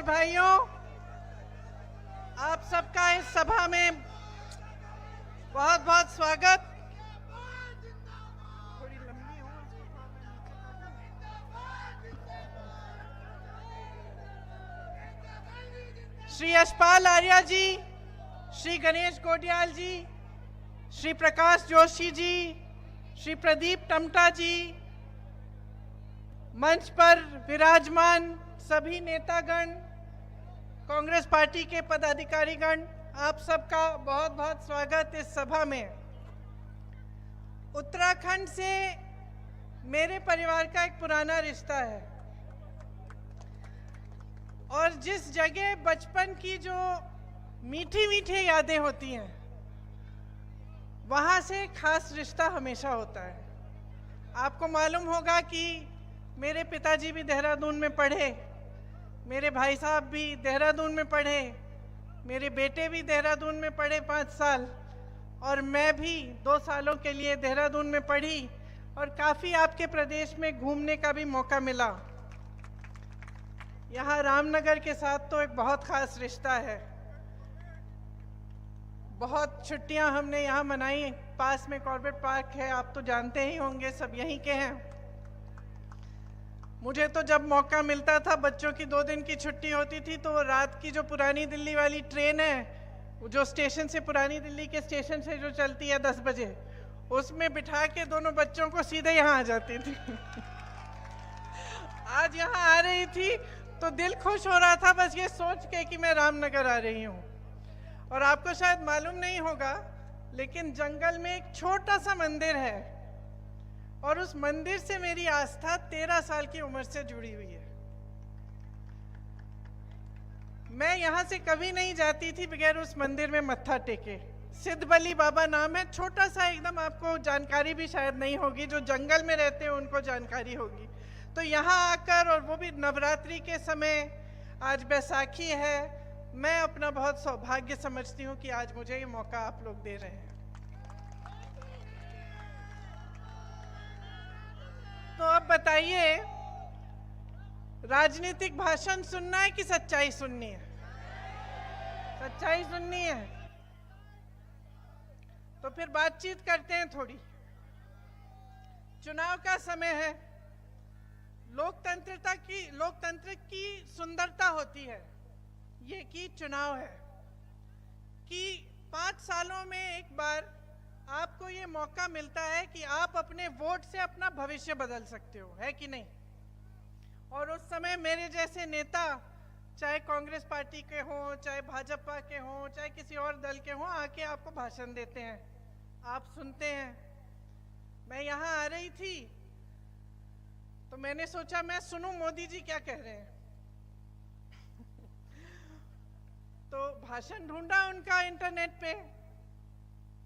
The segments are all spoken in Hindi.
भाइयों, आप सबका इस सभा में बहुत बहुत स्वागत। थोड़ी लंबी हो, श्री यशपाल आर्या जी, श्री गणेश गोडियाल जी, श्री प्रकाश जोशी जी, श्री प्रदीप टमटा जी, मंच पर विराजमान सभी नेतागण, कांग्रेस पार्टी के पदाधिकारीगण, आप सबका बहुत बहुत स्वागत इस सभा में। उत्तराखंड से मेरे परिवार का एक पुराना रिश्ता है और जिस जगह बचपन की जो मीठी मीठी यादें होती हैं, वहाँ से खास रिश्ता हमेशा होता है। आपको मालूम होगा कि मेरे पिताजी भी देहरादून में पढ़े, मेरे भाई साहब भी देहरादून में पढ़े, मेरे बेटे भी देहरादून में पढ़े 5 साल, और मैं भी 2 सालों के लिए देहरादून में पढ़ी और काफ़ी आपके प्रदेश में घूमने का भी मौका मिला। यहाँ रामनगर के साथ तो एक बहुत ख़ास रिश्ता है। बहुत छुट्टियाँ हमने यहाँ मनाई। पास में कॉर्बेट पार्क है, आप तो जानते ही होंगे, सब यहीं के हैं। मुझे तो जब मौका मिलता था, बच्चों की 2 दिन की छुट्टी होती थी, तो रात की जो पुरानी दिल्ली वाली ट्रेन है, जो स्टेशन से, पुरानी दिल्ली के स्टेशन से जो चलती है 10 बजे, उसमें बिठा के दोनों बच्चों को सीधे यहाँ आ जाती थी। आज यहाँ आ रही थी तो दिल खुश हो रहा था बस ये सोच के कि मैं रामनगर आ रही हूँ। और आपको शायद मालूम नहीं होगा, लेकिन जंगल में एक छोटा सा मंदिर है और उस मंदिर से मेरी आस्था 13 साल की उम्र से जुड़ी हुई है। मैं यहाँ से कभी नहीं जाती थी बगैर उस मंदिर में मत्था टेके। सिद्धबली बाबा नाम है, छोटा सा एकदम, आपको जानकारी भी शायद नहीं होगी, जो जंगल में रहते हैं उनको जानकारी होगी। तो यहाँ आकर, और वो भी नवरात्रि के समय, आज बैसाखी है, मैं अपना बहुत सौभाग्य समझती हूँ कि आज मुझे ये मौका आप लोग दे रहे हैं। तो अब बताइए, राजनीतिक भाषण सुनना है कि सच्चाई सुननी है? सच्चाई सुननी है। तो फिर बातचीत करते हैं थोड़ी। चुनाव का समय है। लोकतंत्र की सुंदरता होती है ये कि चुनाव है, कि 5 सालों में एक बार आपको ये मौका मिलता है कि आप अपने वोट से अपना भविष्य बदल सकते हो, है कि नहीं? और उस समय मेरे जैसे नेता, चाहे कांग्रेस पार्टी के हों, चाहे भाजपा के हों, चाहे किसी और दल के हों, आके आपको भाषण देते हैं, आप सुनते हैं। मैं यहाँ आ रही थी तो मैंने सोचा मैं सुनूं मोदी जी क्या कह रहे हैं। तो भाषण ढूंढा उनका, इंटरनेट पे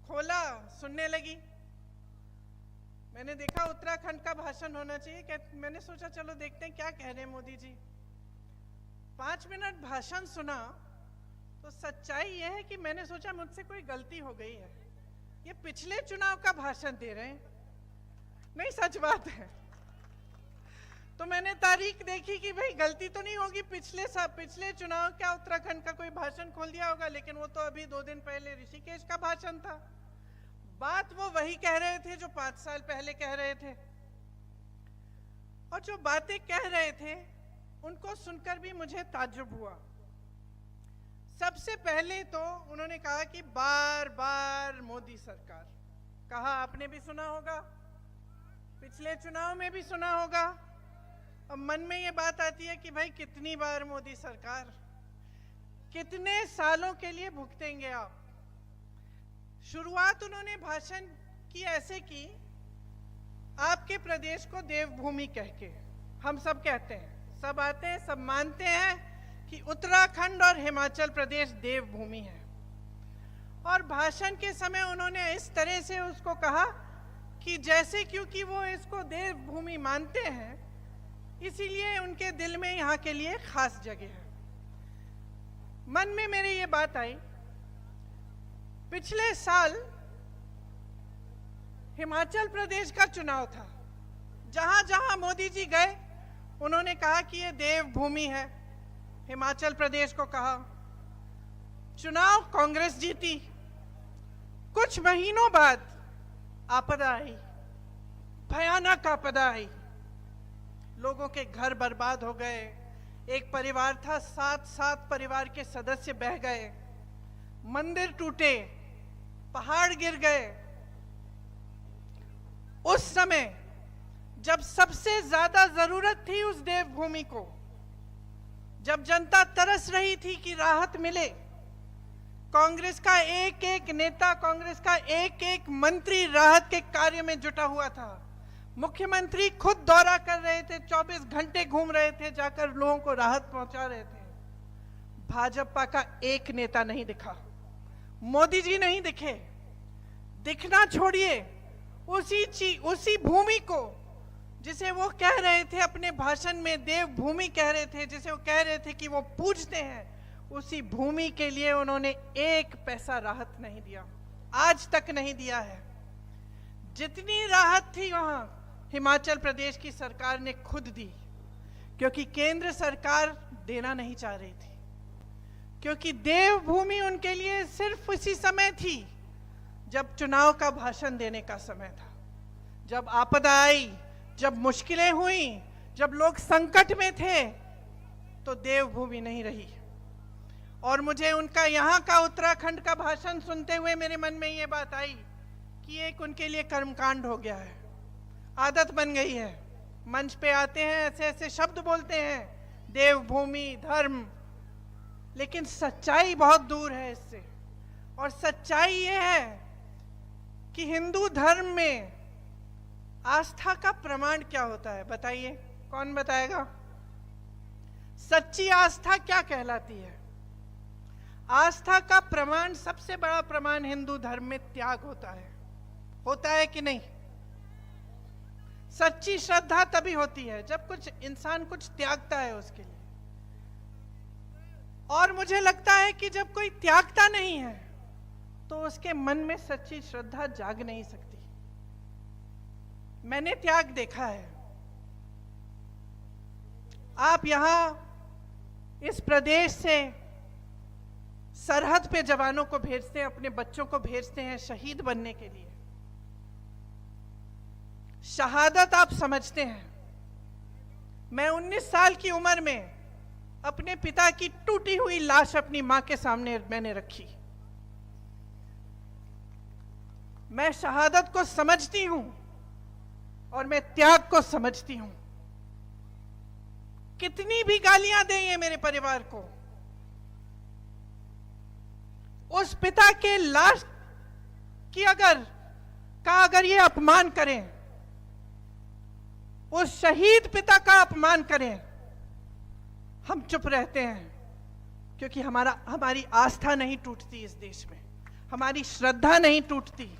खोला, सुनने लगी। मैंने देखा उत्तराखंड का भाषण होना चाहिए, मैंने सोचा चलो देखते हैं क्या कह रहे हैं मोदी जी। 5 मिनट भाषण सुना तो सच्चाई यह है कि मैंने सोचा मुझसे कोई गलती हो गई है, ये पिछले चुनाव का भाषण दे रहे हैं। नहीं, सच बात है। तो मैंने तारीख देखी कि भाई गलती तो नहीं होगी, पिछले चुनाव का उत्तराखंड का कोई भाषण खोल दिया होगा, लेकिन वो तो अभी 2 दिन पहले ऋषिकेश का भाषण था। बात वो वही कह रहे थे जो 5 साल पहले कह रहे थे, और जो बातें कह रहे थे उनको सुनकर भी मुझे ताज्जुब हुआ। सबसे पहले तो उन्होंने कहा कि बार बार मोदी सरकार, कहा आपने भी सुना होगा, पिछले चुनाव में भी सुना होगा। अब मन में ये बात आती है कि भाई कितनी बार मोदी सरकार, कितने सालों के लिए भुगतेंगे आप? शुरुआत उन्होंने भाषण की ऐसे की, आपके प्रदेश को देवभूमि कह के। हम सब कहते हैं, सब आते हैं, सब मानते हैं कि उत्तराखंड और हिमाचल प्रदेश देवभूमि है। और भाषण के समय उन्होंने इस तरह से उसको कहा कि जैसे, क्योंकि वो इसको देवभूमि मानते हैं, इसीलिए उनके दिल में यहाँ के लिए खास जगह है। मन में मेरी ये बात आई, पिछले साल हिमाचल प्रदेश का चुनाव था, जहां जहां मोदी जी गए उन्होंने कहा कि ये देवभूमि है, हिमाचल प्रदेश को कहा, चुनाव कांग्रेस जीती। कुछ महीनों बाद आपदा आई, भयानक आपदा आई। लोगों के घर बर्बाद हो गए। एक परिवार था, 7 परिवार के सदस्य बह गए, मंदिर टूटे, पहाड़ गिर गए। उस समय जब सबसे ज्यादा जरूरत थी उस देवभूमि को, जब जनता तरस रही थी कि राहत मिले, कांग्रेस का एक एक नेता, कांग्रेस का एक एक मंत्री राहत के कार्य में जुटा हुआ था। मुख्यमंत्री खुद दौरा कर रहे थे, 24 घंटे घूम रहे थे, जाकर लोगों को राहत पहुंचा रहे थे। भाजपा का एक नेता नहीं दिखा, मोदी जी नहीं दिखे। दिखना छोड़िए, उसी भूमि को जिसे वो कह रहे थे अपने भाषण में देवभूमि कह रहे थे, जिसे वो कह रहे थे कि वो पूजते हैं, उसी भूमि के लिए उन्होंने एक पैसा राहत नहीं दिया, आज तक नहीं दिया है। जितनी राहत थी वहां हिमाचल प्रदेश की सरकार ने खुद दी, क्योंकि केंद्र सरकार देना नहीं चाह रही थी, क्योंकि देवभूमि उनके लिए सिर्फ उसी समय थी जब चुनाव का भाषण देने का समय था। जब आपदा आई, जब मुश्किलें हुई, जब लोग संकट में थे, तो देवभूमि नहीं रही। और मुझे उनका यहाँ का उत्तराखंड का भाषण सुनते हुए मेरे मन में ये बात आई कि एक उनके लिए कर्मकांड हो गया है, आदत बन गई है। मंच पे आते हैं, ऐसे ऐसे शब्द बोलते हैं, देवभूमि, धर्म, लेकिन सच्चाई बहुत दूर है इससे। और सच्चाई ये है कि हिंदू धर्म में आस्था का प्रमाण क्या होता है, बताइए, कौन बताएगा? सच्ची आस्था क्या कहलाती है? आस्था का प्रमाण, सबसे बड़ा प्रमाण हिंदू धर्म में त्याग होता है कि नहीं? सच्ची श्रद्धा तभी होती है जब कुछ इंसान कुछ त्यागता है उसके लिए। और मुझे लगता है कि जब कोई त्यागता नहीं है तो उसके मन में सच्ची श्रद्धा जाग नहीं सकती। मैंने त्याग देखा है। आप यहां इस प्रदेश से सरहद पे जवानों को भेजते हैं, अपने बच्चों को भेजते हैं शहीद बनने के लिए। शहादत आप समझते हैं। मैं 19 साल की उम्र में अपने पिता की टूटी हुई लाश अपनी मां के सामने मैंने रखी। मैं शहादत को समझती हूं और मैं त्याग को समझती हूं। कितनी भी गालियां दें ये मेरे परिवार को, उस पिता के लाश की अगर ये अपमान करें, उस शहीद पिता का अपमान करें, हम चुप रहते हैं, क्योंकि हमारी आस्था नहीं टूटती इस देश में, हमारी श्रद्धा नहीं टूटती,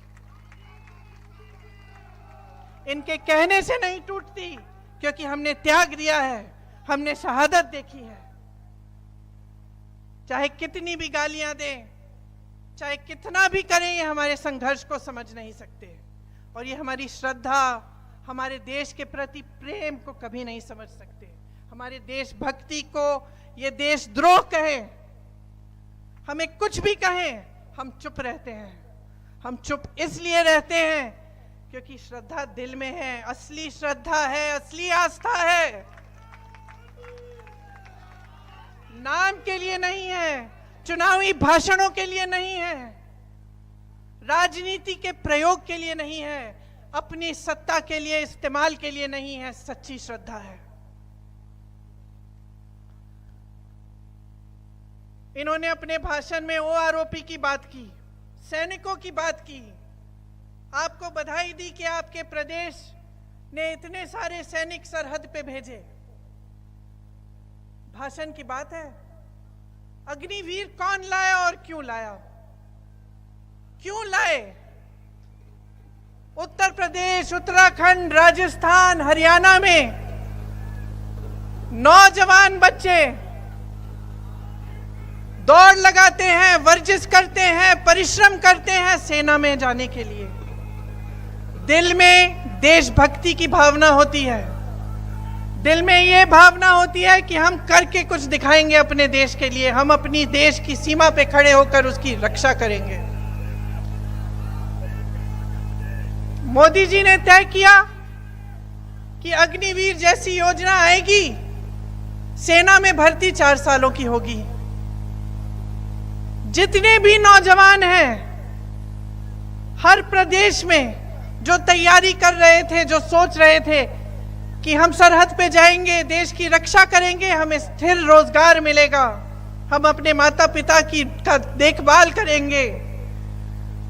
इनके कहने से नहीं टूटती, क्योंकि हमने त्याग दिया है, हमने शहादत देखी है। चाहे कितनी भी गालियां दें, चाहे कितना भी करें, ये हमारे संघर्ष को समझ नहीं सकते। और ये हमारी श्रद्धा, हमारे देश के प्रति प्रेम को कभी नहीं समझ सकते। हमारे देशभक्ति को ये देशद्रोह कहें, हमें कुछ भी कहें, हम चुप रहते हैं। हम चुप इसलिए रहते हैं क्योंकि श्रद्धा दिल में है, असली श्रद्धा है, असली आस्था है, नाम के लिए नहीं है, चुनावी भाषणों के लिए नहीं है, राजनीति के प्रयोग के लिए नहीं है, अपनी सत्ता के लिए इस्तेमाल के लिए नहीं है, सच्ची श्रद्धा है। इन्होंने अपने भाषण में ओआरओपी की बात की, सैनिकों की बात की। आपको बधाई दी कि आपके प्रदेश ने इतने सारे सैनिक सरहद पे भेजे। भाषण की बात है। अग्निवीर कौन लाया और क्यों लाया? क्यों लाए? उत्तर प्रदेश, उत्तराखंड, राजस्थान, हरियाणा में नौजवान बच्चे दौड़ लगाते हैं, वर्जिश करते हैं, परिश्रम करते हैं सेना में जाने के लिए। दिल में देशभक्ति की भावना होती है, दिल में ये भावना होती है कि हम करके कुछ दिखाएंगे अपने देश के लिए, हम अपनी देश की सीमा पे खड़े होकर उसकी रक्षा करेंगे। मोदी जी ने तय किया कि अग्निवीर जैसी योजना आएगी, सेना में भर्ती 4 सालों की होगी। जितने भी नौजवान हैं हर प्रदेश में जो तैयारी कर रहे थे, जो सोच रहे थे कि हम सरहद पे जाएंगे, देश की रक्षा करेंगे, हमें स्थिर रोजगार मिलेगा, हम अपने माता पिता की का देखभाल करेंगे,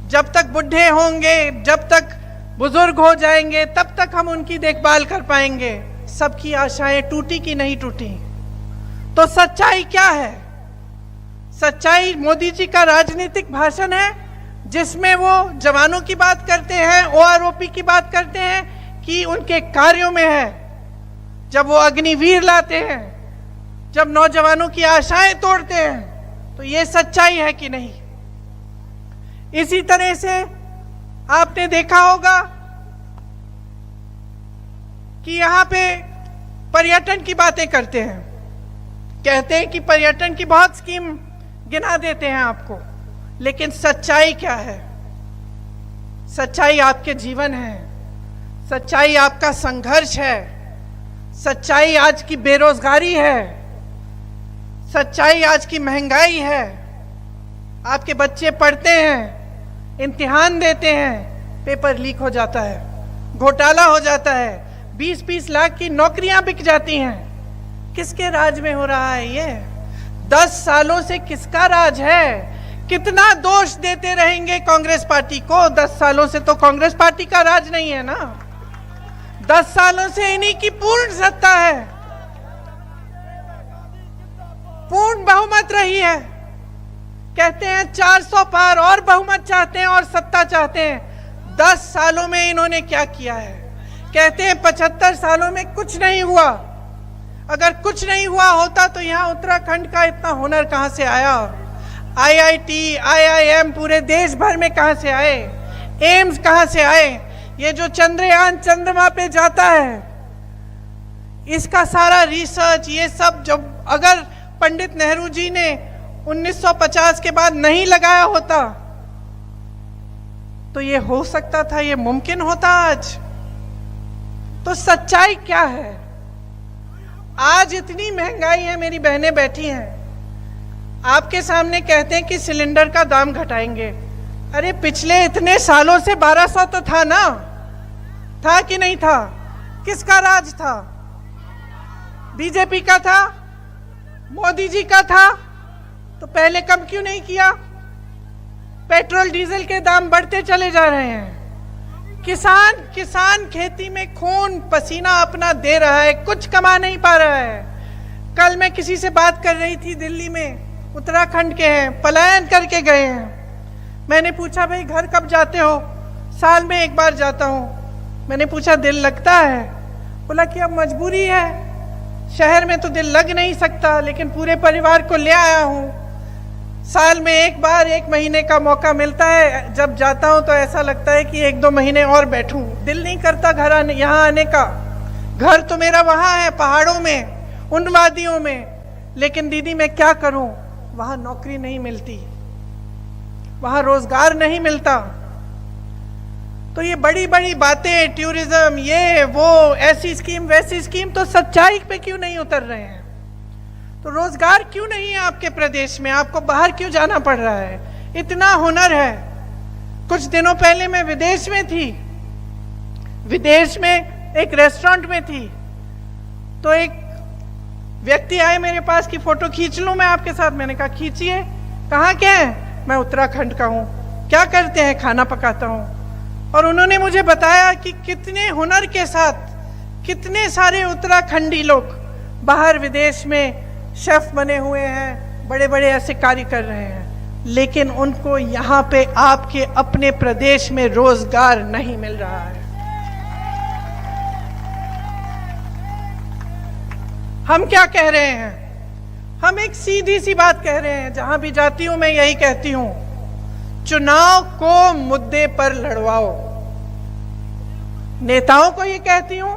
जब तक बुढ़े होंगे, जब तक बुजुर्ग हो जाएंगे, तब तक हम उनकी देखभाल कर पाएंगे। सबकी आशाएं टूटी कि नहीं टूटी? तो सच्चाई क्या है? सच्चाई मोदी जी का राजनीतिक भाषण है जिसमें वो जवानों की बात करते हैं, OROP की बात करते हैं कि उनके कार्यों में है। जब वो अग्निवीर लाते हैं, जब नौजवानों की आशाएं तोड़ते हैं, तो ये सच्चाई है कि नहीं? इसी तरह से आपने देखा होगा कि यहाँ पे पर्यटन की बातें करते हैं, कहते हैं कि पर्यटन की बहुत स्कीम गिना देते हैं आपको, लेकिन सच्चाई क्या है? सच्चाई आपके जीवन है, सच्चाई आपका संघर्ष है, सच्चाई आज की बेरोजगारी है, सच्चाई आज की महंगाई है। आपके बच्चे पढ़ते हैं, इम्तिहान देते हैं, पेपर लीक हो जाता है, घोटाला हो जाता है, 20-20 लाख की नौकरियां बिक जाती हैं। किसके राज में हो रहा है ये? 10 सालों से किसका राज है? कितना दोष देते रहेंगे कांग्रेस पार्टी को? 10 सालों से तो कांग्रेस पार्टी का राज नहीं है ना, 10 सालों से इन्हीं की पूर्ण सत्ता है, पूर्ण बहुमत रही है। कहते हैं 400 पार और बहुमत चाहते हैं और सत्ता चाहते हैं। 10 सालों में इन्होंने क्या किया है? कहते हैं 75 सालों में कुछ नहीं हुआ। अगर कुछ नहीं हुआ होता तो यहाँ उत्तराखंड का इतना हुनर कहाँ से आया? IIT, IIM पूरे देश भर में कहाँ से आए? एम्स कहाँ से आए? ये जो चंद्रयान चंद्रमा पे जाता है, इसका सारा रिसर्च, ये सब जब अगर पंडित नेहरू जी ने 1950 के बाद नहीं लगाया होता तो ये हो सकता था, ये मुमकिन होता आज। तो सच्चाई क्या है? आज इतनी महंगाई है, मेरी बहनें बैठी हैं, आपके सामने कहते हैं कि सिलेंडर का दाम घटाएंगे। अरे पिछले इतने सालों से 1200 तो था ना, था कि नहीं था? किसका राज था? बीजेपी का था? मोदी जी का था? तो पहले कम क्यों नहीं किया? पेट्रोल डीजल के दाम बढ़ते चले जा रहे हैं। किसान खेती में खून पसीना अपना दे रहा है, कुछ कमा नहीं पा रहा है। कल मैं किसी से बात कर रही थी, दिल्ली में, उत्तराखंड के हैं, पलायन करके गए हैं। मैंने पूछा भाई घर कब जाते हो? साल में एक बार जाता हूँ। मैंने पूछा दिल लगता है? बोला कि अब मजबूरी है, शहर में तो दिल लग नहीं सकता, लेकिन पूरे परिवार को ले आया हूँ। साल में एक बार 1 महीने का मौका मिलता है, जब जाता हूँ तो ऐसा लगता है कि 1-2 महीने और बैठूं। दिल नहीं करता घर आने, यहाँ आने का। घर तो मेरा वहाँ है, पहाड़ों में, उन वादियों में, लेकिन दीदी मैं क्या करूँ? वहाँ नौकरी नहीं मिलती, वहाँ रोजगार नहीं मिलता। तो ये बड़ी बड़ी बातें, टूरिज्म, ये वो, ऐसी स्कीम वैसी स्कीम, तो सच्चाई पे क्यों नहीं उतर रहे हैं? तो रोजगार क्यों नहीं है आपके प्रदेश में? आपको बाहर क्यों जाना पड़ रहा है? इतना हुनर है। कुछ दिनों पहले मैं विदेश में थी, विदेश में एक रेस्टोरेंट में थी, तो एक व्यक्ति आए मेरे पास कि फोटो खींच लूं मैं आपके साथ। मैंने कहा खींचिए। कहाँ के हैं? मैं उत्तराखंड का हूँ। क्या करते हैं? खाना पकाता हूँ। और उन्होंने मुझे बताया कि कितने हुनर के साथ कितने सारे उत्तराखंडी लोग बाहर विदेश में शेफ बने हुए हैं, बड़े बड़े ऐसे कार्य कर रहे हैं, लेकिन उनको यहाँ पे आपके अपने प्रदेश में रोजगार नहीं मिल रहा है। हम क्या कह रहे हैं? हम एक सीधी सी बात कह रहे हैं, जहां भी जाती हूं मैं यही कहती हूं, चुनाव को मुद्दे पर लड़वाओ। नेताओं को ये कहती हूं,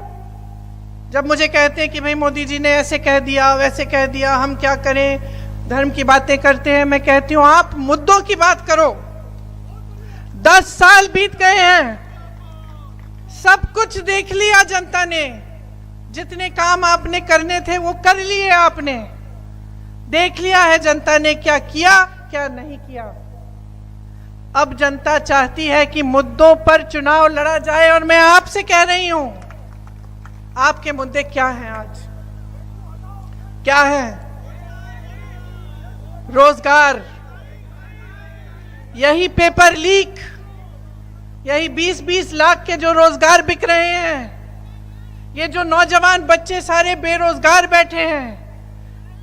जब मुझे कहते हैं कि भाई मोदी जी ने ऐसे कह दिया, वैसे कह दिया, हम क्या करें, धर्म की बातें करते हैं, मैं कहती हूं आप मुद्दों की बात करो। 10 साल बीत गए हैं, सब कुछ देख लिया जनता ने, जितने काम आपने करने थे वो कर लिए आपने, देख लिया है जनता ने क्या किया क्या नहीं किया। अब जनता चाहती है कि मुद्दों पर चुनाव लड़ा जाए, और मैं आपसे कह रही हूं, आपके मुद्दे क्या हैं आज? क्या है? रोजगार, यही पेपर लीक, यही 20-20 लाख के जो रोजगार बिक रहे हैं, ये जो नौजवान बच्चे सारे बेरोजगार बैठे हैं,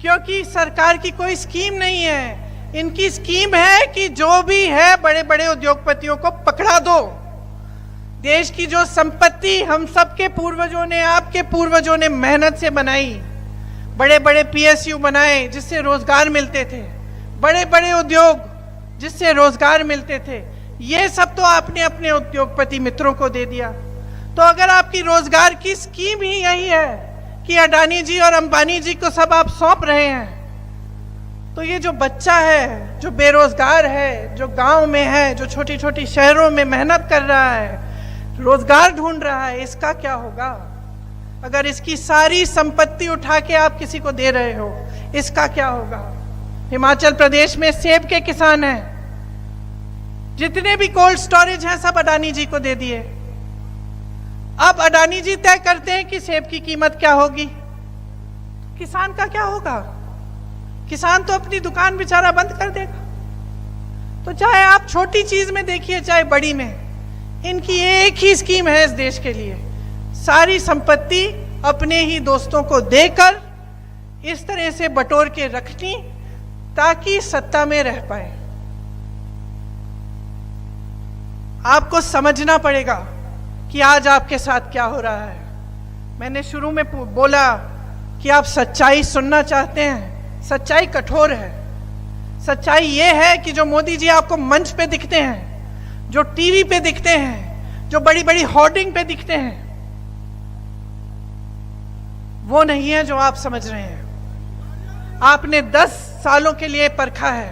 क्योंकि सरकार की कोई स्कीम नहीं है। इनकी स्कीम है कि जो भी है बड़े बड़े उद्योगपतियों को पकड़ा दो। देश की जो संपत्ति हम सबके पूर्वजों ने, आपके पूर्वजों ने मेहनत से बनाई, बड़े बड़े PSU बनाए जिससे रोजगार मिलते थे, बड़े बड़े उद्योग जिससे रोजगार मिलते थे, ये सब तो आपने अपने उद्योगपति मित्रों को दे दिया। तो अगर आपकी रोजगार की स्कीम ही यही है कि अडानी जी और अंबानी जी को सब आप सौंप रहे हैं, तो ये जो बच्चा है, जो बेरोजगार है, जो गांव में है, जो छोटी छोटी शहरों में मेहनत कर रहा है, रोजगार ढूंढ रहा है, इसका क्या होगा? अगर इसकी सारी संपत्ति उठा के आप किसी को दे रहे हो, इसका क्या होगा? हिमाचल प्रदेश में सेब के किसान हैं, जितने भी कोल्ड स्टोरेज हैं सब अडानी जी को दे दिए। अब अडानी जी तय करते हैं कि सेब की कीमत क्या होगी, किसान का क्या होगा? किसान तो अपनी दुकान बेचारा बंद कर देगा। तो चाहे आप छोटी चीज में देखिए चाहे बड़ी में, इनकी एक ही स्कीम है इस देश के लिए, सारी संपत्ति अपने ही दोस्तों को देकर इस तरह से बटोर के रखनी ताकि सत्ता में रह पाए। आपको समझना पड़ेगा कि आज आपके साथ क्या हो रहा है। मैंने शुरू में बोला कि आप सच्चाई सुनना चाहते हैं, सच्चाई कठोर है। सच्चाई ये है कि जो मोदी जी आपको मंच पे दिखते हैं, जो टीवी पे दिखते हैं, जो बड़ी बड़ी होर्डिंग पे दिखते हैं, वो नहीं है जो आप समझ रहे हैं। आपने 10 सालों के लिए परखा है,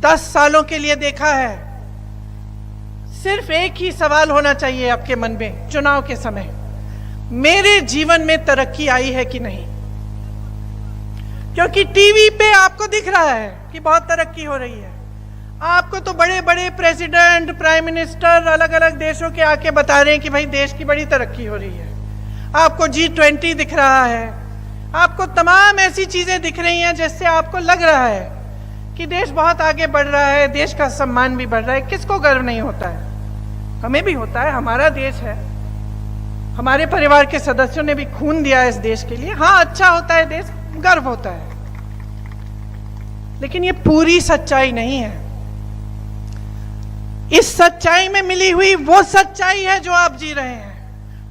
10 सालों के लिए देखा है। सिर्फ एक ही सवाल होना चाहिए आपके मन में चुनाव के समय, मेरे जीवन में तरक्की आई है कि नहीं? क्योंकि टीवी पे आपको दिख रहा है कि बहुत तरक्की हो रही है। आपको तो बड़े बड़े प्रेसिडेंट, प्राइम मिनिस्टर अलग अलग देशों के आके बता रहे हैं कि भाई देश की बड़ी तरक्की हो रही है। आपको G20 दिख रहा है, आपको तमाम ऐसी चीजें दिख रही हैं जिससे आपको लग रहा है कि देश बहुत आगे बढ़ रहा है, देश का सम्मान भी बढ़ रहा है। किसको गर्व नहीं होता है? हमें भी होता है, हमारा देश है, हमारे परिवार के सदस्यों ने भी खून दिया है इस देश के लिए। हाँ, अच्छा होता है देश, गर्व होता है, लेकिन ये पूरी सच्चाई नहीं है। इस सच्चाई में मिली हुई वो सच्चाई है जो आप जी रहे हैं,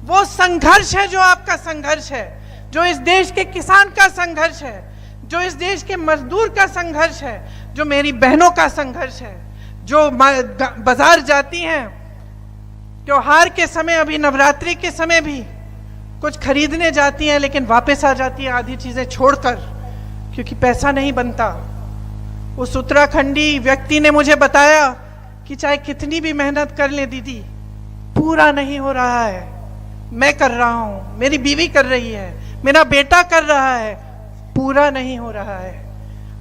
वो संघर्ष है जो आपका संघर्ष है, जो इस देश के किसान का संघर्ष है, जो इस देश के मजदूर का संघर्ष है, जो मेरी बहनों का संघर्ष है, जो बाजार जाती हैं त्योहार के समय, अभी नवरात्रि के समय भी कुछ खरीदने जाती हैं लेकिन वापस आ जाती हैं आधी चीजें छोड़कर, क्योंकि पैसा नहीं बनता। उस उत्तराखंडी व्यक्ति ने मुझे बताया कि चाहे कितनी भी मेहनत कर ले दीदी, पूरा नहीं हो रहा है। मैं कर रहा हूं, मेरी बीवी कर रही है, मेरा बेटा कर रहा है, पूरा नहीं हो रहा है।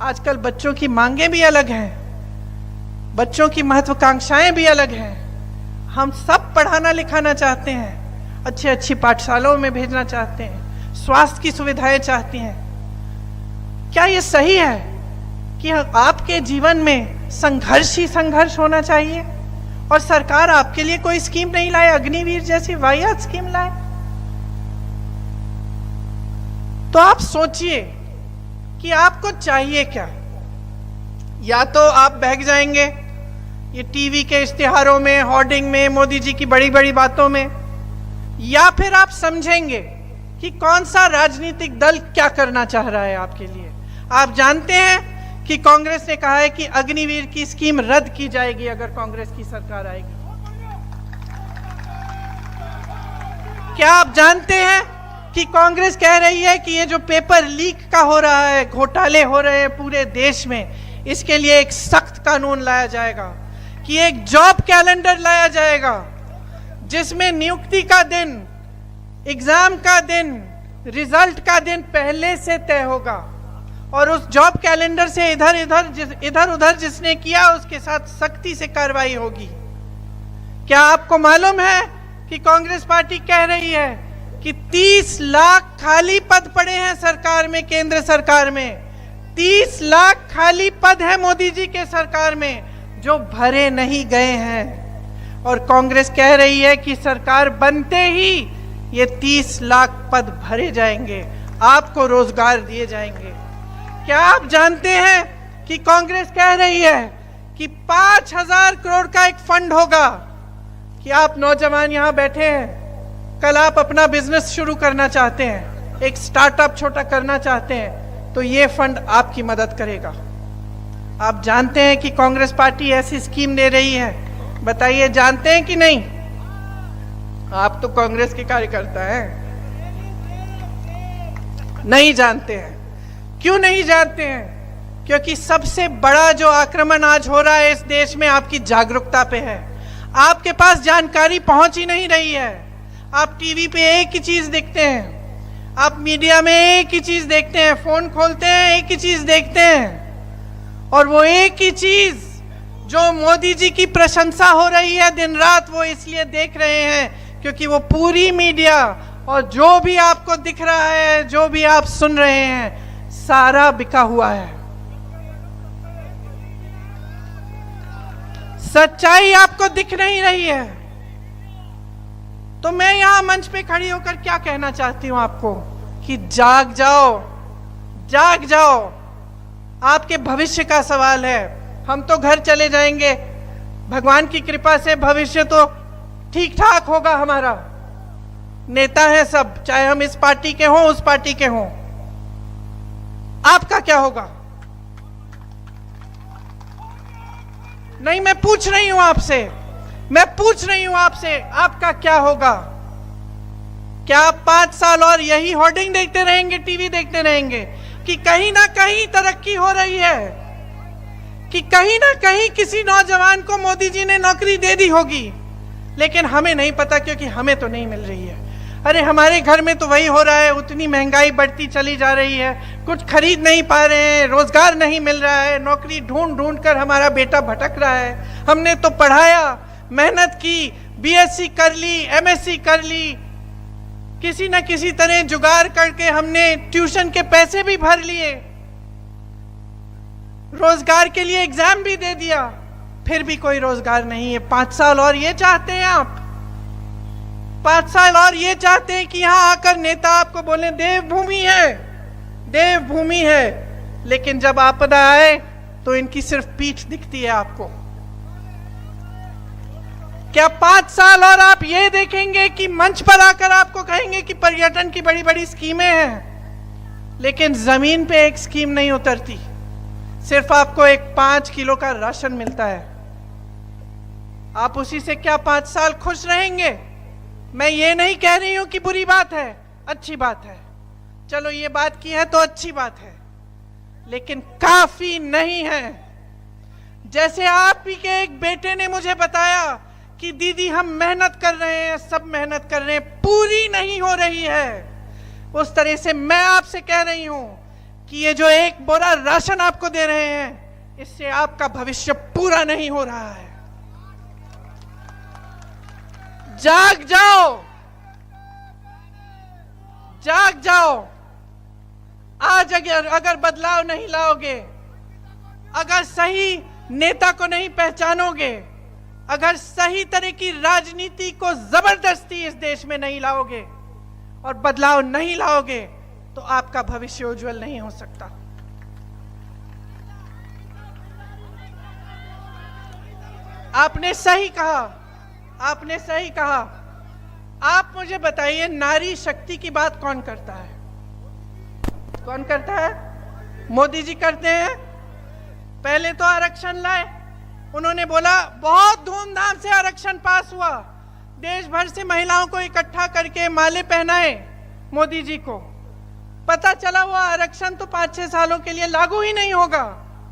आजकल बच्चों की मांगें भी अलग हैं, बच्चों की महत्वाकांक्षाएं भी अलग हैं। हम सब पढ़ाना लिखाना चाहते हैं, अच्छी अच्छी पाठशालाओं में भेजना चाहते हैं, स्वास्थ्य की सुविधाएं चाहते हैं। क्या ये सही है कि आपके जीवन में संघर्ष ही संघर्ष होना चाहिए और सरकार आपके लिए कोई स्कीम नहीं लाए, अग्निवीर जैसी वाहियात स्कीम लाए? तो आप सोचिए कि आपको चाहिए क्या। या तो आप बहक जाएंगे ये टीवी के इश्तिहारों में, होर्डिंग में, मोदी जी की बड़ी बड़ी बातों में, या फिर आप समझेंगे कि कौन सा राजनीतिक दल क्या करना चाह रहा है आपके लिए। आप जानते हैं कि कांग्रेस ने कहा है कि अग्निवीर की स्कीम रद्द की जाएगी अगर कांग्रेस की सरकार आएगी। क्या आप जानते हैं कि कांग्रेस कह रही है कि ये जो पेपर लीक का हो रहा है, घोटाले हो रहे हैं पूरे देश में, इसके लिए एक सख्त कानून लाया जाएगा, कि एक जॉब कैलेंडर लाया जाएगा जिसमें नियुक्ति का दिन, एग्जाम का दिन, रिजल्ट का दिन पहले से तय होगा और उस जॉब कैलेंडर से इधर उधर जिसने किया उसके साथ सख्ती से कार्रवाई होगी। क्या आपको मालूम है कि कांग्रेस पार्टी कह रही है कि 30 लाख खाली पद पड़े हैं सरकार में, केंद्र सरकार में 30 लाख खाली पद है मोदी जी के सरकार में जो भरे नहीं गए हैं, और कांग्रेस कह रही है कि सरकार बनते ही ये 30 लाख पद भरे जाएंगे, आपको रोजगार दिए जाएंगे। क्या आप जानते हैं कि कांग्रेस कह रही है कि 5,000 करोड़ का एक फंड होगा, कि आप नौजवान यहां बैठे हैं, कल आप अपना बिजनेस शुरू करना चाहते हैं, एक स्टार्टअप छोटा करना चाहते हैं, तो ये फंड आपकी मदद करेगा। आप जानते हैं कि कांग्रेस पार्टी ऐसी स्कीम दे रही है, बताइए जानते हैं कि नहीं? आप तो कांग्रेस के कार्यकर्ता हैं, नहीं जानते हैं। क्यों नहीं जानते हैं? क्योंकि सबसे बड़ा जो आक्रमण आज हो रहा है इस देश में आपकी जागरूकता पे है। आपके पास जानकारी पहुंच ही नहीं रही है। आप टीवी पे एक ही चीज देखते हैं, आप मीडिया में एक ही चीज देखते हैं, फोन खोलते हैं एक ही चीज देखते हैं, और वो एक ही चीज जो मोदी जी की प्रशंसा हो रही है दिन रात, वो इसलिए देख रहे हैं क्योंकि वो पूरी मीडिया और जो भी आपको दिख रहा है, जो भी आप सुन रहे हैं, सारा बिका हुआ है। सच्चाई आपको दिख नहीं रही है। तो मैं यहां मंच पे खड़ी होकर क्या कहना चाहती हूं आपको, कि जाग जाओ, जाग जाओ। आपके भविष्य का सवाल है। हम तो घर चले जाएंगे, भगवान की कृपा से भविष्य तो ठीक ठाक होगा हमारा। नेता हैं सब, चाहे हम इस पार्टी के हों उस पार्टी के हों। आपका क्या होगा? नहीं, मैं पूछ रही हूं आपसे, मैं पूछ रही हूं आपसे, आपका क्या होगा? क्या आप 5 साल और यही होर्डिंग देखते रहेंगे, टीवी देखते रहेंगे कि कहीं ना कहीं तरक्की हो रही है, कि कहीं ना कहीं किसी नौजवान को मोदी जी ने नौकरी दे दी होगी, लेकिन हमें नहीं पता क्योंकि हमें तो नहीं मिल रही है। अरे हमारे घर में तो वही हो रहा है, उतनी महंगाई बढ़ती चली जा रही है, कुछ खरीद नहीं पा रहे हैं, रोजगार नहीं मिल रहा है, नौकरी ढूंढ ढूंढ कर हमारा बेटा भटक रहा है। हमने तो पढ़ाया, मेहनत की, बीएससी कर ली, एमएससी कर ली, किसी न किसी तरह जुगाड़ करके हमने ट्यूशन के पैसे भी भर लिए, रोजगार के लिए एग्जाम भी दे दिया, फिर भी कोई रोजगार नहीं है। 5 साल और ये चाहते हैं आप, 5 साल और ये चाहते हैं कि यहां आकर नेता आपको बोले देवभूमि है, देवभूमि है, लेकिन जब आपदा आए तो इनकी सिर्फ पीठ दिखती है आपको। क्या 5 साल और आप ये देखेंगे कि मंच पर आकर आपको कहेंगे कि पर्यटन की बड़ी बड़ी स्कीमें हैं, लेकिन जमीन पे एक स्कीम नहीं उतरती, सिर्फ आपको एक 5 किलो का राशन मिलता है। आप उसी से क्या 5 साल खुश रहेंगे? मैं ये नहीं कह रही हूं कि बुरी बात है, अच्छी बात है, चलो ये बात की है तो अच्छी बात है, लेकिन काफी नहीं है। जैसे आप ही के एक बेटे ने मुझे बताया कि दीदी हम मेहनत कर रहे हैं, सब मेहनत कर रहे हैं, पूरी नहीं हो रही है, उस तरह से मैं आपसे कह रही हूं कि ये जो एक बोरा राशन आपको दे रहे हैं, इससे आपका भविष्य पूरा नहीं हो रहा है। जाग जाओ, जाग जाओ। आज अगर बदलाव नहीं लाओगे, अगर सही नेता को नहीं पहचानोगे, अगर सही तरह की राजनीति को जबरदस्ती इस देश में नहीं लाओगे और बदलाव नहीं लाओगे, तो आपका भविष्य उज्जवल नहीं हो सकता। आपने सही कहा, आपने सही कहा। आप मुझे बताइए, नारी शक्ति की बात कौन करता है? कौन करता है? मोदी जी करते हैं। पहले तो आरक्षण लाए, उन्होंने बोला बहुत धूमधाम से आरक्षण पास हुआ, देश भर से महिलाओं को इकट्ठा करके माले पहनाए, मोदी जी को। पता चला वो आरक्षण तो 5-6 सालों के लिए लागू ही नहीं होगा,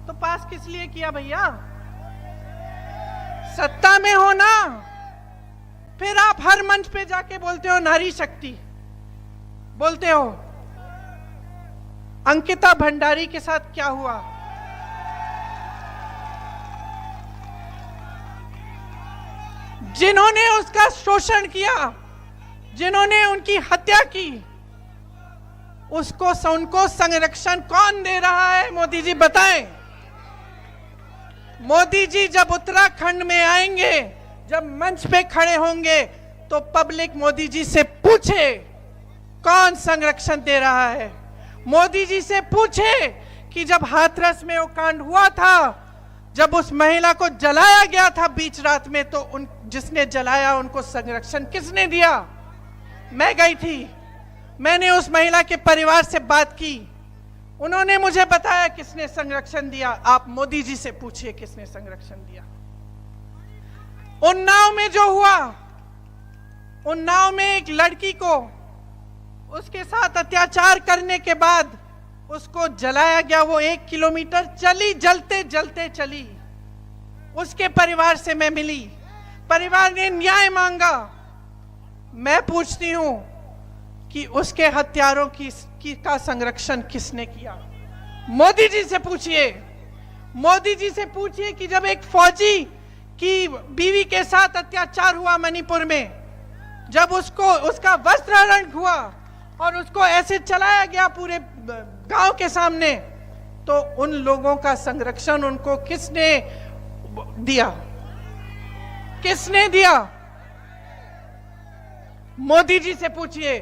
तो पास किस लिए किया भैया? सत्ता में हो ना, फिर आप हर मंच पे जाके बोलते हो नारी शक्ति, बोलते हो। अंकिता भंडारी के साथ क्या हुआ? जिन्होंने उसका शोषण किया, जिन्होंने उनकी हत्या की, उनको संरक्षण कौन दे रहा है? मोदी जी बताएं। मोदी जी जब उत्तराखंड में आएंगे, जब मंच पे खड़े होंगे, तो पब्लिक मोदी जी से पूछे कौन संरक्षण दे रहा है। मोदी जी से पूछे कि जब हाथरस में वो कांड हुआ था, जब उस महिला को जलाया गया था बीच रात में, तो जिसने जलाया उनको संरक्षण किसने दिया? मैं गई थी, मैंने उस महिला के परिवार से बात की, उन्होंने मुझे बताया किसने संरक्षण दिया। आप मोदी जी से पूछिए किसने संरक्षण दिया। उन्नाव में जो हुआ, उन्नाव में एक लड़की को उसके साथ अत्याचार करने के बाद उसको जलाया गया, वो 1 किलोमीटर चली, जलते जलते चली। उसके परिवार से मैं मिली, परिवार ने न्याय मांगा। मैं पूछती हूं कि उसके हत्यारों का संरक्षण किसने किया? मोदी जी से पूछिए। मोदी जी से पूछिए कि जब एक फौजी की बीवी के साथ अत्याचार हुआ मणिपुर में, जब उसका वस्त्रहरण हुआ और उसको ऐसे चलाया गया पूरे गांव के सामने, तो उन लोगों का संरक्षण उनको किसने दिया? किसने दिया? मोदी जी से पूछिए।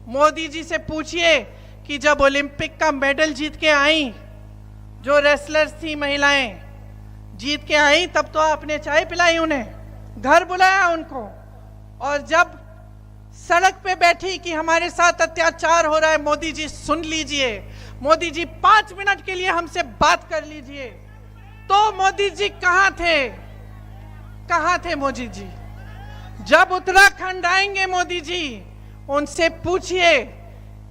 मोदी जी से पूछिए कि जब ओलंपिक का मेडल जीत के आई, जो रेसलर्स थी महिलाएं जीत के आई, तब तो आपने चाय पिलाई उन्हें, घर बुलाया उनको, और जब सड़क पे बैठी कि हमारे साथ अत्याचार हो रहा है, मोदी जी सुन लीजिए, मोदी जी 5 मिनट के लिए हमसे बात कर लीजिए, तो मोदी जी कहां थे? कहां थे मोदी जी? जब उत्तराखंड आएंगे मोदी जी, उनसे पूछिए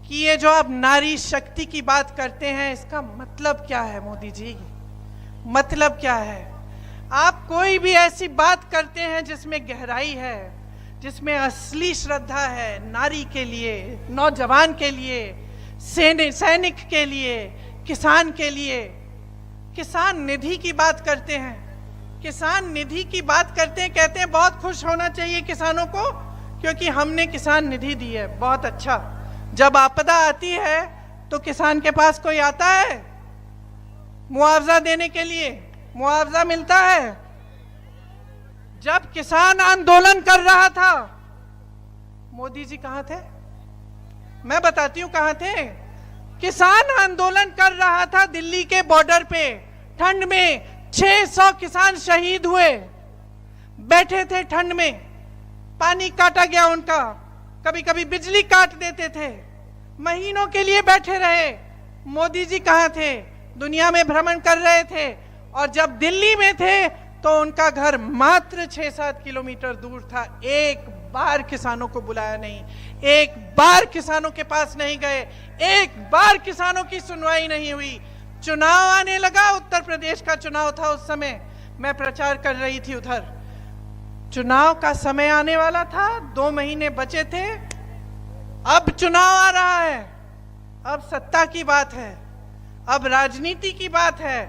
कि ये जो आप नारी शक्ति की बात करते हैं, इसका मतलब क्या है? मोदी जी, मतलब क्या है? आप कोई भी ऐसी बात करते हैं जिसमें गहराई है, जिसमें असली श्रद्धा है नारी के लिए, नौजवान के लिए, सैनिक के लिए, किसान के लिए। किसान निधि की बात करते हैं, किसान निधि की बात करते हैं, कहते हैं बहुत खुश होना चाहिए किसानों को क्योंकि हमने किसान निधि दी है। बहुत अच्छा। जब आपदा आती है तो किसान के पास कोई आता है मुआवजा देने के लिए? मुआवजा मिलता है? जब किसान आंदोलन कर रहा था, मोदी जी कहां थे? मैं बताती हूं कहां थे। किसान आंदोलन कर रहा था दिल्ली के बॉर्डर पे, ठंड में 600 किसान शहीद हुए, बैठे थे ठंड में, पानी काटा गया उनका, कभी कभी बिजली काट देते थे, महीनों के लिए बैठे रहे। मोदी जी कहां थे? दुनिया में भ्रमण कर रहे थे, और जब दिल्ली में थे तो उनका घर मात्र 6-7 किलोमीटर दूर था। एक बार किसानों को बुलाया नहीं, एक बार किसानों के पास नहीं गए, एक बार किसानों की सुनवाई नहीं हुई। चुनाव आने लगा, उत्तर प्रदेश का चुनाव था उस समय, मैं प्रचार कर रही थी उधर। चुनाव का समय आने वाला था, 2 महीने बचे थे, अब चुनाव आ रहा है, अब सत्ता की बात है, अब राजनीति की बात है,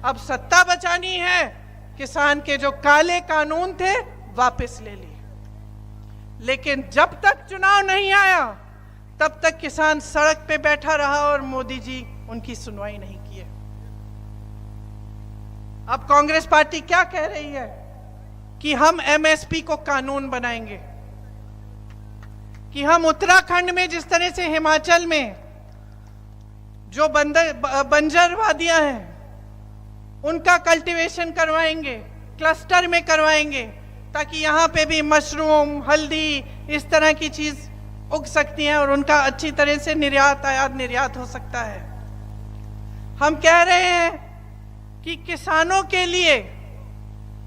अब सत्ता बचानी है। किसान के जो काले कानून थे वापस ले लिए, लेकिन जब तक चुनाव नहीं आया तब तक किसान सड़क पे बैठा रहा और मोदी जी उनकी सुनवाई नहीं किए। अब कांग्रेस पार्टी क्या कह रही है कि हम एमएसपी को कानून बनाएंगे, कि हम उत्तराखंड में जिस तरह से हिमाचल में जो बंजर वादियां हैं उनका कल्टीवेशन करवाएंगे, क्लस्टर में करवाएंगे, ताकि यहाँ पे भी मशरूम, हल्दी, इस तरह की चीज उग सकती हैं और उनका अच्छी तरह से निर्यात, आयात निर्यात हो सकता है। हम कह रहे हैं कि किसानों के लिए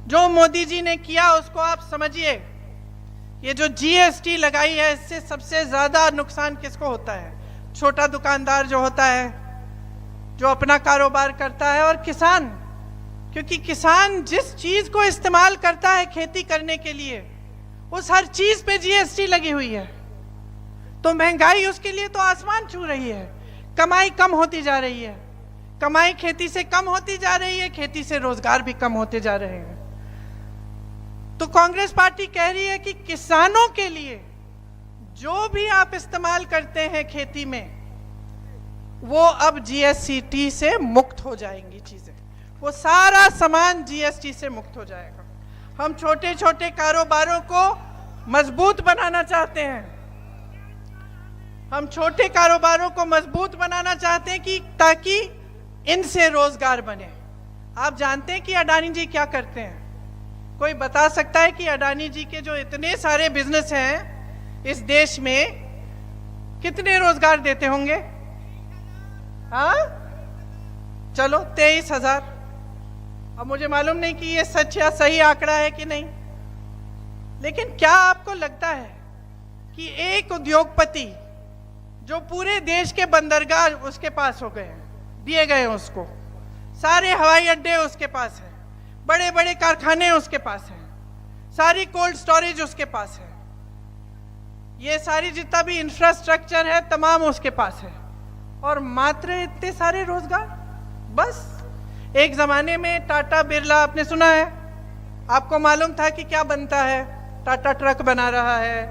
जो मोदी जी ने किया उसको आप समझिए। ये जो जीएसटी लगाई है, इससे सबसे ज्यादा नुकसान किसको होता है? छोटा दुकानदार जो होता है, जो अपना कारोबार करता है, और किसान। क्योंकि किसान जिस चीज को इस्तेमाल करता है खेती करने के लिए, उस हर चीज पे जीएसटी लगी हुई है। तो महंगाई उसके लिए तो आसमान छू रही है। कमाई कम होती जा रही है, कमाई खेती से कम होती जा रही है, खेती से रोजगार भी कम होते जा रहे हैं। तो कांग्रेस पार्टी कह रही है कि किसानों के लिए जो भी आप इस्तेमाल करते हैं खेती में, वो अब जीएसटी से मुक्त हो जाएंगी चीजें। वो सारा सामान जीएसटी से मुक्त हो जाएगा। हम छोटे छोटे कारोबारों को मजबूत बनाना चाहते हैं। हम छोटे कारोबारों को मजबूत बनाना चाहते हैं कि ताकि इनसे रोजगार बने। आप जानते हैं कि अडानी जी क्या करते हैं? कोई बता सकता है कि अडानी जी के जो इतने सारे बिजनेस हैं इस देश में, कितने रोजगार देते होंगे? हाँ, चलो 23,000। अब मुझे मालूम नहीं कि ये सच या सही आंकड़ा है कि नहीं, लेकिन क्या आपको लगता है कि एक उद्योगपति जो पूरे देश के बंदरगाह उसके पास हो गए हैं, दिए गए हैं उसको, सारे हवाई अड्डे उसके पास है, बड़े बड़े कारखाने उसके पास हैं, सारी कोल्ड स्टोरेज उसके पास है, ये सारी जितना भी इंफ्रास्ट्रक्चर है तमाम उसके पास है, और मात्र इतने सारे रोजगार? बस एक जमाने में टाटा बिरला, आपने सुना है? आपको मालूम था कि क्या बनता है? टाटा ट्रक बना रहा है,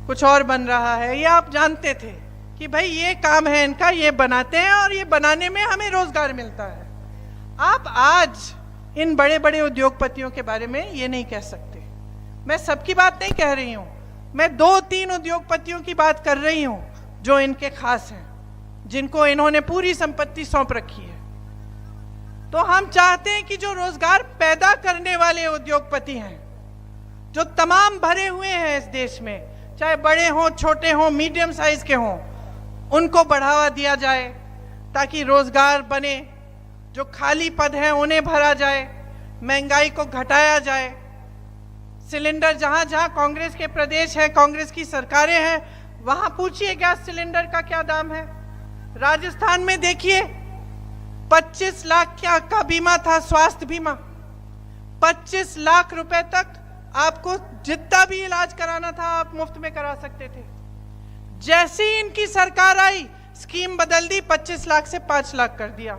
कुछ और बन रहा है, ये आप जानते थे कि भाई ये काम है इनका, ये बनाते हैं और ये बनाने में हमें रोजगार मिलता है। आप आज इन बड़े बड़े उद्योगपतियों के बारे में ये नहीं कह सकते। मैं सबकी बात नहीं कह रही हूं, मैं 2-3 उद्योगपतियों की बात कर रही हूं जो इनके खास हैं, जिनको इन्होंने पूरी संपत्ति सौंप रखी है। तो हम चाहते हैं कि जो रोजगार पैदा करने वाले उद्योगपति हैं, जो तमाम भरे हुए हैं इस देश में, चाहे बड़े हों, छोटे हों, मीडियम साइज के हों, उनको बढ़ावा दिया जाए ताकि रोजगार बने। जो खाली पद हैं उन्हें भरा जाए, महंगाई को घटाया जाए। सिलेंडर जहां जहां कांग्रेस के प्रदेश हैं, कांग्रेस की सरकारें हैं, वहां पूछिए गैस सिलेंडर का क्या दाम है। राजस्थान में देखिए 25 लाख का बीमा था, स्वास्थ्य बीमा। 25 लाख रुपए तक आपको जितना भी इलाज कराना था आप मुफ्त में करा सकते थे। जैसे ही इनकी सरकार आई, स्कीम बदल दी, 25 लाख से 5 लाख कर दिया।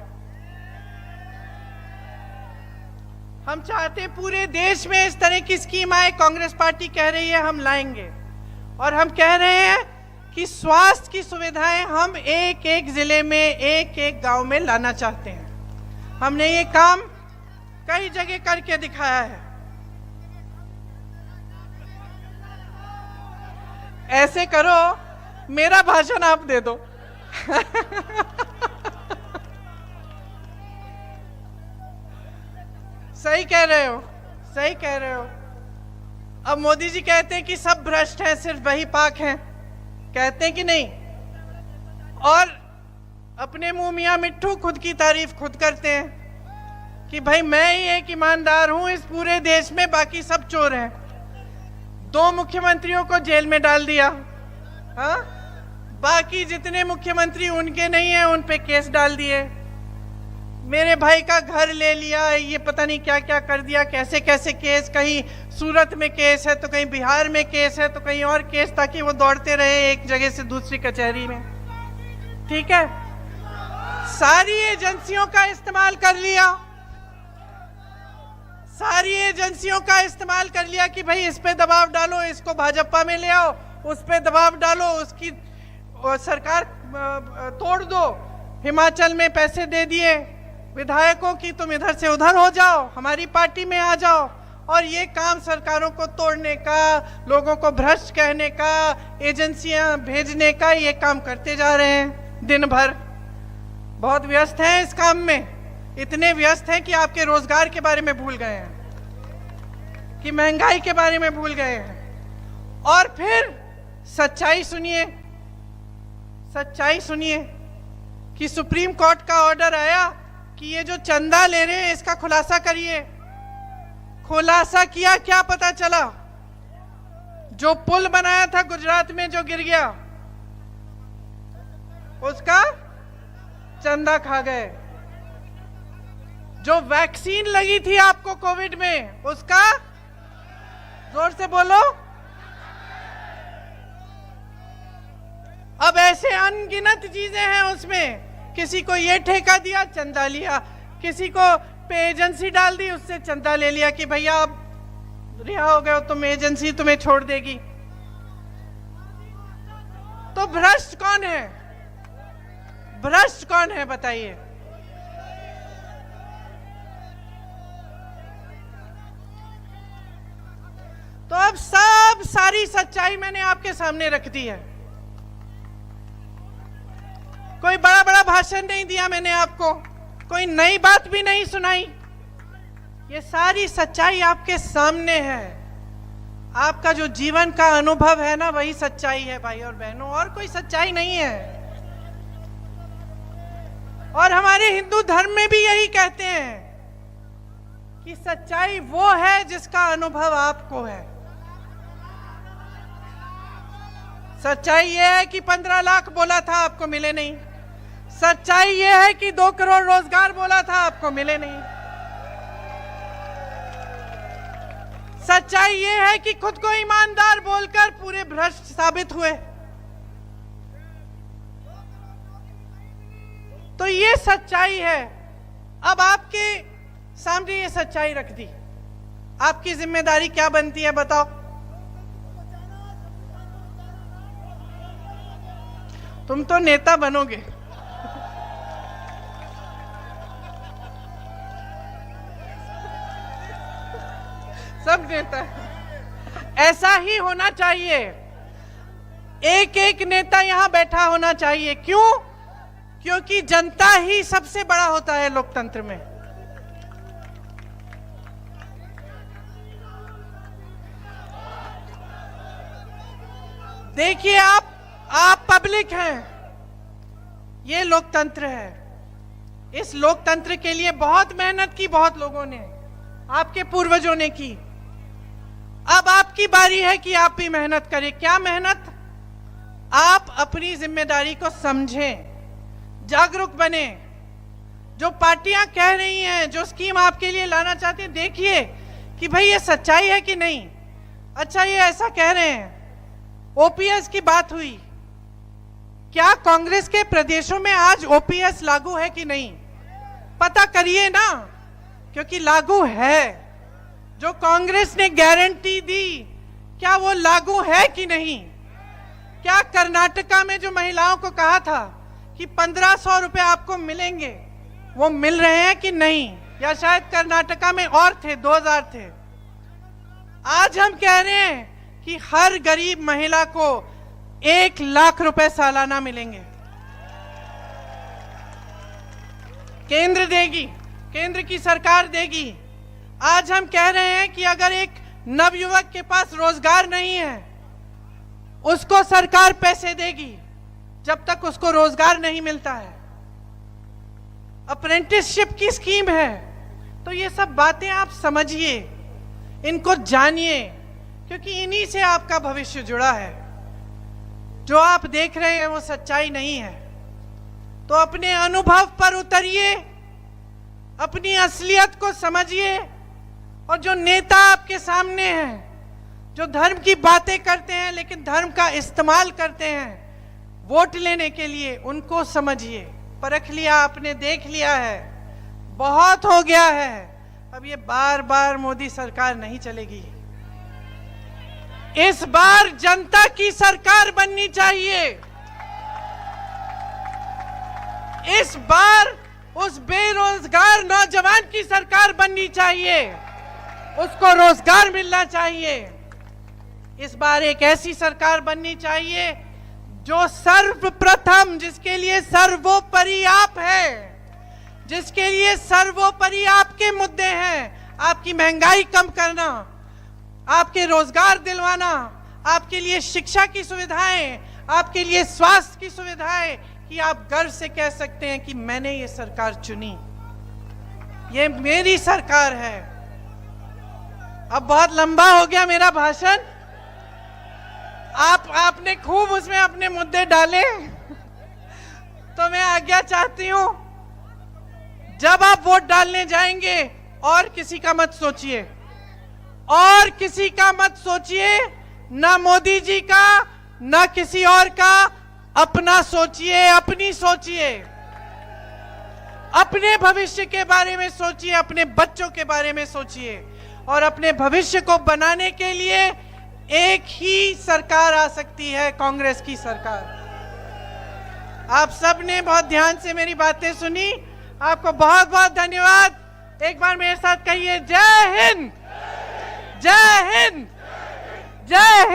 हम चाहते पूरे देश में इस तरह की स्कीम आए। कांग्रेस पार्टी कह रही है हम लाएंगे, और हम कह रहे हैं कि स्वास्थ्य की सुविधाएं हम एक एक जिले में, एक एक गांव में लाना चाहते हैं। हमने ये काम कई जगह करके दिखाया है। ऐसे करो, मेरा भाषण आप दे दो। सही कह रहे हो, सही कह रहे हो। अब मोदी जी कहते हैं कि सब भ्रष्ट हैं, सिर्फ वही पाक हैं, कहते हैं कि नहीं? और अपने मुंह मियां मिट्ठू खुद की तारीफ खुद करते हैं कि भाई मैं ही एक ईमानदार हूं इस पूरे देश में, बाकी सब चोर हैं। 2 मुख्यमंत्रियों को जेल में डाल दिया, हाँ? बाकी जितने मुख्यमंत्री उनके नहीं है उन पे केस डाल दिए। मेरे भाई का घर ले लिया, ये पता नहीं क्या क्या कर दिया, कैसे कैसे केस, कहीं सूरत में केस है तो कहीं बिहार में केस है तो कहीं और केस, ताकि वो दौड़ते रहे एक जगह से दूसरी कचहरी में। ठीक है, सारी एजेंसियों का इस्तेमाल कर लिया, सारी एजेंसियों का इस्तेमाल कर लिया कि भाई इस पे दबाव डालो, इसको भाजपा में ले आओ, उस पे दबाव डालो, उसकी सरकार तोड़ दो। हिमाचल में पैसे दे दिए विधायकों की, तुम इधर से उधर हो जाओ, हमारी पार्टी में आ जाओ। और ये काम सरकारों को तोड़ने का, लोगों को भ्रष्ट कहने का, एजेंसियां भेजने का, ये काम करते जा रहे हैं दिन भर। बहुत व्यस्त हैं इस काम में, इतने व्यस्त हैं कि आपके रोजगार के बारे में भूल गए हैं, कि महंगाई के बारे में भूल गए हैं। और फिर सच्चाई सुनिए, सच्चाई सुनिए कि सुप्रीम कोर्ट का ऑर्डर आया कि ये जो चंदा ले रहे हैं इसका खुलासा करिए। खुलासा किया, क्या पता चला? जो पुल बनाया था गुजरात में जो गिर गया, उसका चंदा खा गए। जो वैक्सीन लगी थी आपको कोविड में, उसका, जोर से बोलो, अब ऐसे अनगिनत चीजें हैं उसमें। किसी को ये ठेका दिया, चंदा लिया, किसी को पे एजेंसी डाल दी, उससे चंदा ले लिया कि भैया अब रिहा हो गए हो तुम, एजेंसी तुम्हें छोड़ देगी। तो भ्रष्ट कौन है? भ्रष्ट कौन है बताइए? तो अब सब सारी सच्चाई मैंने आपके सामने रख दी है। कोई बड़ा बड़ा भाषण नहीं दिया मैंने आपको, कोई नई बात भी नहीं सुनाई। ये सारी सच्चाई आपके सामने है। आपका जो जीवन का अनुभव है ना, वही सच्चाई है भाई और बहनों, और कोई सच्चाई नहीं है। और हमारे हिंदू धर्म में भी यही कहते हैं कि सच्चाई वो है जिसका अनुभव आपको है। सच्चाई ये है कि 15 लाख बोला था, आपको मिले नहीं। सच्चाई ये है कि 2 करोड़ रोजगार बोला था, आपको मिले नहीं। सच्चाई ये है कि खुद को ईमानदार बोलकर पूरे भ्रष्ट साबित हुए। तो ये सच्चाई है। अब आपके सामने ये सच्चाई रख दी, आपकी जिम्मेदारी क्या बनती है बताओ? तुम तो नेता बनोगे। सब नेता है। ऐसा ही होना चाहिए। एक एक नेता यहां बैठा होना चाहिए। क्यों? क्योंकि जनता ही सबसे बड़ा होता है लोकतंत्र में। देखिए, आप पब्लिक हैं, ये लोकतंत्र है। इस लोकतंत्र के लिए बहुत मेहनत की बहुत लोगों ने, आपके पूर्वजों ने की। अब आपकी बारी है कि आप भी मेहनत करें। क्या मेहनत? आप अपनी जिम्मेदारी को समझें, जागरूक बने। जो पार्टियां कह रही हैं, जो स्कीम आपके लिए लाना चाहती हैं, देखिए कि भाई ये सच्चाई है कि नहीं। अच्छा, ये ऐसा कह रहे हैं, ओपीएस की बात हुई, क्या कांग्रेस के प्रदेशों में आज ओपीएस लागू है कि नहीं? पता करिए ना, क्योंकि लागू है। जो कांग्रेस ने गारंटी दी, क्या वो लागू है कि नहीं? क्या कर्नाटका में जो महिलाओं को कहा था कि 1500 रुपए आपको मिलेंगे, वो मिल रहे हैं कि नहीं? या शायद कर्नाटका में और थे, 2000 थे। आज हम कह रहे हैं कि हर गरीब महिला को 1 लाख रुपए सालाना मिलेंगे। केंद्र देगी, केंद्र की सरकार देगी। आज हम कह रहे हैं कि अगर एक नवयुवक के पास रोजगार नहीं है, उसको सरकार पैसे देगी जब तक उसको रोजगार नहीं मिलता है। अप्रेंटिसशिप की स्कीम है। तो ये सब बातें आप समझिए, इनको जानिए, क्योंकि इन्हीं से आपका भविष्य जुड़ा है। जो आप देख रहे हैं वो सच्चाई नहीं है। तो अपने अनुभव पर उतरिए, अपनी असलियत को समझिए। और जो नेता आपके सामने हैं, जो धर्म की बातें करते हैं लेकिन धर्म का इस्तेमाल करते हैं वोट लेने के लिए, उनको समझिए। परख लिया आपने, देख लिया है, बहुत हो गया है। अब ये बार बार मोदी सरकार नहीं चलेगी। इस बार जनता की सरकार बननी चाहिए। इस बार उस बेरोजगार नौजवान की सरकार बननी चाहिए, उसको रोजगार मिलना चाहिए। इस बार एक ऐसी सरकार बननी चाहिए जो सर्वप्रथम, जिसके लिए सर्वोपरि आप है, जिसके लिए सर्वोपरि आपके मुद्दे हैं। आपकी महंगाई कम करना, आपके रोजगार दिलवाना, आपके लिए शिक्षा की सुविधाएं, आपके लिए स्वास्थ्य की सुविधाएं, कि आप गर्व से कह सकते हैं कि मैंने ये सरकार चुनी, ये मेरी सरकार है। अब बहुत लंबा हो गया मेरा भाषण, आपने खूब उसमें अपने मुद्दे डाले, तो मैं आज्ञा चाहती हूं, जब आप वोट डालने जाएंगे और किसी का मत सोचिए, और किसी का मत सोचिए, ना मोदी जी का ना किसी और का, अपना सोचिए, अपनी सोचिए, अपने भविष्य के बारे में सोचिए, अपने बच्चों के बारे में सोचिए। और अपने भविष्य को बनाने के लिए एक ही सरकार आ सकती है, कांग्रेस की सरकार। आप सब ने बहुत ध्यान से मेरी बातें सुनी, आपको बहुत बहुत धन्यवाद। एक बार मेरे साथ कहिए, जय हिंद, जय हिंद, जय हिंद।